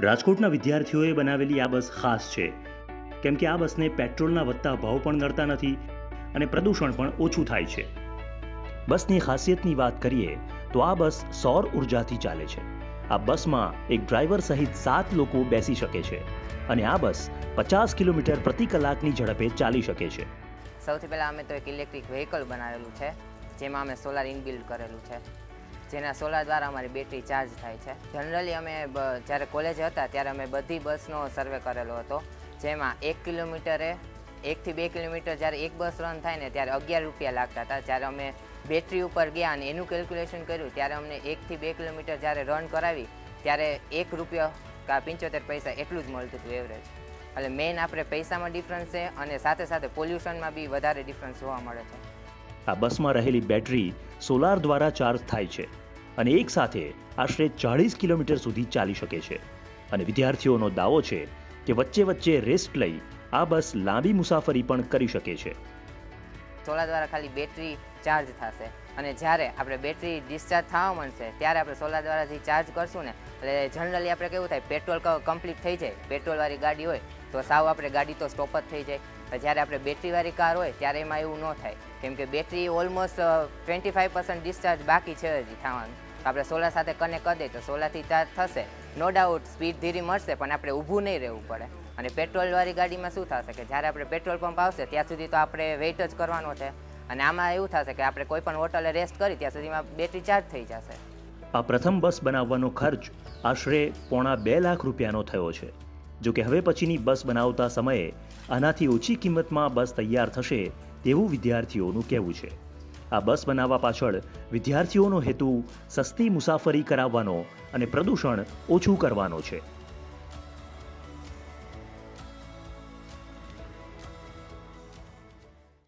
રાજકોટના વિદ્યાર્થીઓએ બનાવેલી આ બસ ખાસ છે કેમ કે આ બસને પેટ્રોલના વધતા ભાવ પણ નડતા નથી અને પ્રદૂષણ પણ ઓછું થાય છે. બસની ખાસિયતની વાત કરીએ તો આ બસ સૌર ઉર્જાથી ચાલે છે. આ બસમાં એક ડ્રાઈવર સહિત 7 લોકો બેસી શકે છે અને આ બસ 50 કિલોમીટર પ્રતિ કલાકની ઝડપે ચાલી શકે છે. સૌથી પહેલાં અમે તો એક ઇલેક્ટ્રિક વ્હીકલ બનાવેલું છે, જેમાં અમે સોલાર ઇનબિલ્ડ કરેલું છે, જેના સોલાર દ્વારા અમારી બેટરી ચાર્જ થાય છે. જનરલી અમે જ્યારે કોલેજ હતા ત્યારે અમે બધી બસનો સર્વે કરેલો હતો, જેમાં 1 કિલોમીટરે 1 થી 2 કિલોમીટર જ્યારે એક બસ રન થાય ને ત્યારે 11 રૂપિયા લાગતા હતા. જ્યારે અમે બેટરી ઉપર ગયા અને એનું કેલ્ક્યુલેશન કર્યું ત્યારે અમને 1 થી 2 કિલોમીટર જ્યારે રન કરાવી ત્યારે 1 રૂપિયા કા 75 પૈસા એટલું જ મળતું હતું એવરેજ. એટલે મેઇન આપણે પૈસામાં ડિફરન્સ છે અને સાથે સાથે પોલ્યુશનમાં બી વધારે ડિફરન્સ જોવા મળે છે. આ બસમાં રહેલી બેટરી સોલાર દ્વારા ચાર્જ થાય છે અને એક સાથે આશરે 40 કિલોમીટર સુધી ચાલી શકે છે. અને વિદ્યાર્થીઓનો દાવો છે કે વચ્ચે વચ્ચે રેસ્ટ લઈ આ બસ લાંબી મુસાફરી પણ કરી શકે છે. સોલાર દ્વારા ખાલી બેટરી ચાર્જ થશે અને જ્યારે આપણે બેટરી ડિસ્ચાર્જ થવા માંડશે ત્યારે આપણે સોલાર દ્વારા જે ચાર્જ કરશું ને, એટલે જનરલી આપણે કેવું થાય, પેટ્રોલ કમ્પ્લીટ થઈ જાય, પેટ્રોલવાળી ગાડી હોય તો સાવ આપણે ગાડી તો સ્ટોપ જ થઈ જાય. જ્યારે આપણે બેટરીવાળી કાર હોય ત્યારે એમાં એવું ન થાય, કેમ કે બેટરી ઓલમોસ્ટ 25% ડિસ્ચાર્જ બાકી છે હજી થવાનું. આપણે સોલાર સાથે કનેક્ટ કરી દઈએ તો સોલારથી ચાર્જ થશે, નો ડાઉટ સ્પીડ ધીરી મળશે, પણ આપણે ઊભું નહીં રહેવું પડે. અને પેટ્રોલવાળી ગાડીમાં શું થશે કે જ્યારે આપણે પેટ્રોલ પંપ આવશે ત્યાં સુધી તો આપણે વેઇટ જ કરવાનો છે, અને આમાં એવું થશે કે આપણે કોઈ પણ હોટલે રેસ્ટ કરી ત્યાં સુધીમાં બેટરી ચાર્જ થઈ જશે. આ પ્રથમ બસ બનાવવાનો ખર્ચ આશરે ₹2.5 લાખ રૂપિયાનો થયો છે. જો કે હવે પછીની બસ બનાવતા સમયે આનાથી ઓછી કિંમતમાં બસ તૈયાર થશે તેવું વિદ્યાર્થીઓનું કહેવું છે. આ બસ બનાવવા પાછળ વિદ્યાર્થીઓનો હેતુ સસ્તી મુસાફરી કરાવવાનો અને પ્રદૂષણ ઓછું કરવાનો છે.